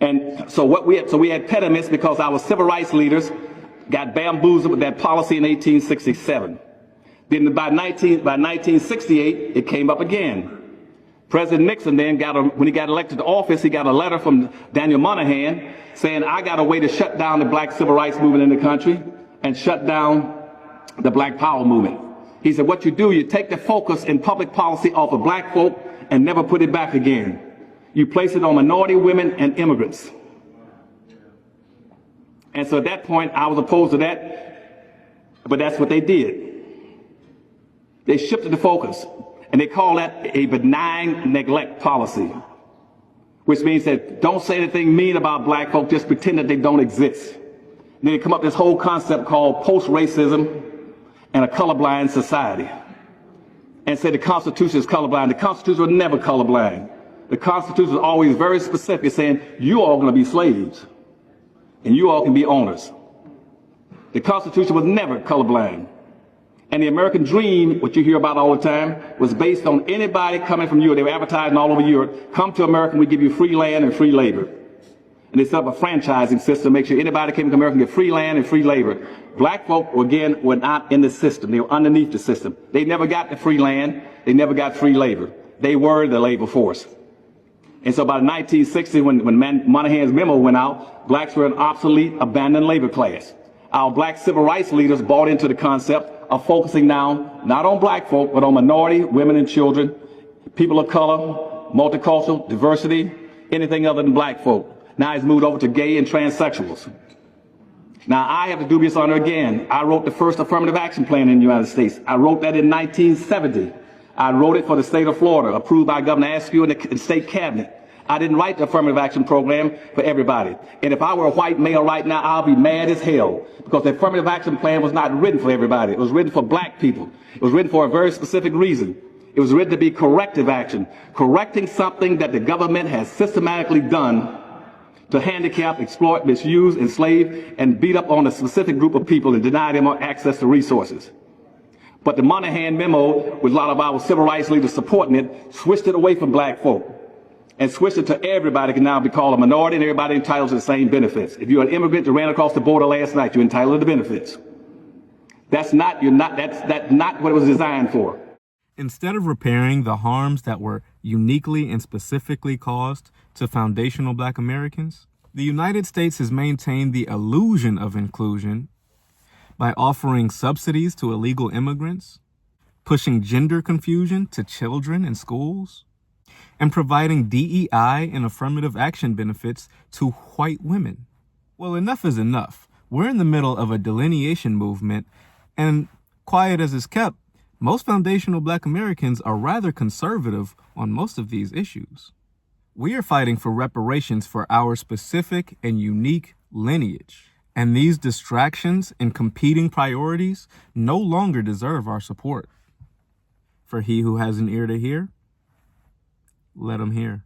And so we had impediments because our civil rights leaders got bamboozled with that policy in 1867. Then by 1968, it came up again. President Nixon then when he got elected to office, he got a letter from Daniel Moynihan saying, I got a way to shut down the black civil rights movement in the country and shut down the black power movement. He said, what you do, you take the focus in public policy off of black folk and never put it back again. You place it on minority women and immigrants. And so at that point, I was opposed to that, but that's what they did. They shifted the focus, and they call that a benign neglect policy, which means that don't say anything mean about black folk, just pretend that they don't exist. And then they come up with this whole concept called post-racism and a colorblind society, and say the Constitution is colorblind. The Constitution was never colorblind. The Constitution is always very specific, saying you all are going to be slaves, and you all can be owners. The Constitution was never colorblind. And the American dream, what you hear about all the time, was based on anybody coming from Europe. They were advertising all over Europe. Come to America, and we give you free land and free labor. And they set up a franchising system to make sure anybody came to America and get free land and free labor. Black folk, again, were not in the system. They were underneath the system. They never got the free land. They never got free labor. They were the labor force. And so by 1960, when Moynihan's memo went out, blacks were an obsolete, abandoned labor class. Our black civil rights leaders bought into the concept of focusing now not on black folk, but on minority, women and children, people of color, multicultural, diversity, anything other than black folk. Now it's moved over to gay and transsexuals. Now I have the dubious honor again. I wrote the first affirmative action plan in the United States. I wrote that in 1970. I wrote it for the state of Florida, approved by Governor Askew and the state cabinet. I didn't write the affirmative action program for everybody. And if I were a white male right now, I'll be mad as hell, because the affirmative action plan was not written for everybody. It was written for black people. It was written for a very specific reason. It was written to be corrective action, correcting something that the government has systematically done to handicap, exploit, misuse, enslave, and beat up on a specific group of people and deny them access to resources. But the Moynihan memo, with a lot of our civil rights leaders supporting it, switched it away from black folk and switched it to everybody can now be called a minority, and everybody entitled to the same benefits. If you're an immigrant that ran across the border last night, you're entitled to the benefits. That's not what it was designed for. Instead of repairing the harms that were uniquely and specifically caused to foundational black Americans, the United States has maintained the illusion of inclusion by offering subsidies to illegal immigrants, pushing gender confusion to children in schools, and providing DEI and affirmative action benefits to white women. Well, enough is enough. We're in the middle of a delineation movement, and quiet as it's kept, most foundational black Americans are rather conservative on most of these issues. We are fighting for reparations for our specific and unique lineage, and these distractions and competing priorities no longer deserve our support. For he who has an ear to hear, let him hear.